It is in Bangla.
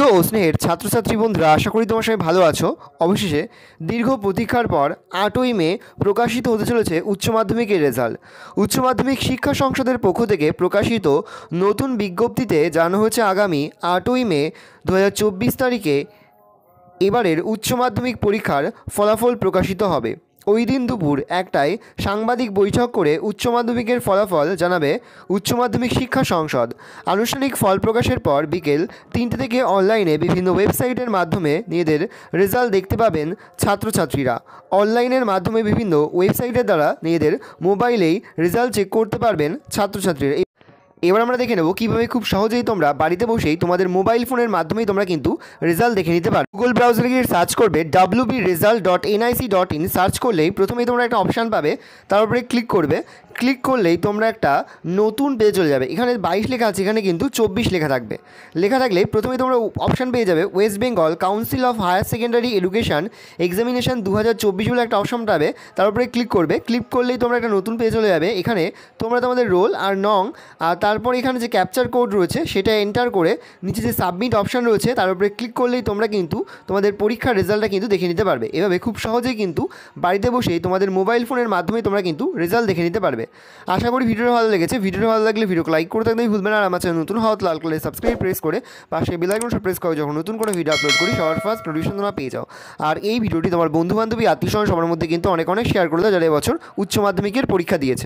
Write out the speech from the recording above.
প্রিয় ও স্নেহের ছাত্রছাত্রী বন্ধুরা, আশা করি তোমার সবাই ভালো আছো। অবশেষে দীর্ঘ প্রতীক্ষার পর 8ই মে প্রকাশিত হতে চলেছে উচ্চ মাধ্যমিকের রেজাল্ট। উচ্চ মাধ্যমিক শিক্ষা সংসদের পক্ষ থেকে প্রকাশিত নতুন বিজ্ঞপ্তিতে জানানো হয়েছে আগামী 8ই মে 2024 তারিখে এবারের উচ্চ মাধ্যমিক পরীক্ষার ফলাফল প্রকাশিত হবে। ওই দিন দুপুর 1টায় সাংবাদিক বৈঠক করে উচ্চ মাধ্যমিকের ফলাফল জানাবে উচ্চ মাধ্যমিক শিক্ষা সংসদ। আনুষ্ঠানিক ফল প্রকাশের পর বিকেল 3টে থেকে অনলাইনে বিভিন্ন ওয়েবসাইটের মাধ্যমে নিজেদের রেজাল্ট দেখতে পাবেন ছাত্রছাত্রীরা। অনলাইনের মাধ্যমে বিভিন্ন ওয়েবসাইটের দ্বারা নিজেদের মোবাইলেই রেজাল্ট চেক করতে পারবেন ছাত্রছাত্রীরা। এবার আমরা দেখে নেব কীভাবে খুব সহজেই তোমরা বাড়িতে বসেই তোমাদের মোবাইল ফোনের মাধ্যমেই তোমরা কিন্তু রেজাল্ট দেখে নিতে পারো। গুগল ব্রাউজারে গিয়ে সার্চ করবে wbresult.nic.in। সার্চ করলেই প্রথমেই তোমরা একটা অপশান পাবে, তার উপরে ক্লিক করবে। ক্লিক করলেই তোমরা একটা নতুন পেজে চলে যাবে। এখানে 22 লেখা আছে, এখানে কিন্তু 24 লেখা থাকবে। লেখা থাকলে প্রথমে তোমরা অপশান পেয়ে যাবে West Bengal Council of Higher Secondary Education examination 2024 বলে একটা অপশান পাবে। তার উপরে ক্লিক করবে। ক্লিক করলেই তোমরা একটা নতুন পেজে চলে যাবে। এখানে তোমরা তোমাদের রোল আর নং আর তারপর এখানে যে ক্যাপচার কোড রয়েছে সেটা এন্টার করে নিচে যে সাবমিট অপশান রয়েছে তার উপরে ক্লিক করলেই তোমরা কিন্তু তোমাদের পরীক্ষার রেজাল্টটা কিন্তু দেখে নিতে পারবে। এভাবে খুব সহজেই কিন্তু বাড়িতে বসেই তোমাদের মোবাইল ফোনের মাধ্যমে তোমরা কিন্তু রেজাল্ট দেখে নিতে পারবে। আশা করি ভিডিওটা ভালো লেগেছে। ভিডিওটা ভালো লাগলে ভিডিওকে লাইক করতে একদমই ভুলবেন না। আর আমার চ্যানেল নতুন হওয়া লাল করে সাবস্ক্রাইব প্রেস করে পাশে বেল আইকনটা প্রেস করে যখন নতুন করে ভিডিও আপলোড করি সবার ফার্স্ট নোটিফিকেশন তোমরা পেয়ে যাও। আর এই ভিডিওটি তোমার বন্ধু বান্ধবী আত্মীয়স্বজন সবার মধ্যে কিন্তু অনেক শেয়ার করে দাও যারা এবছর উচ্চ মাধ্যমিকের পরীক্ষা দিয়েছে।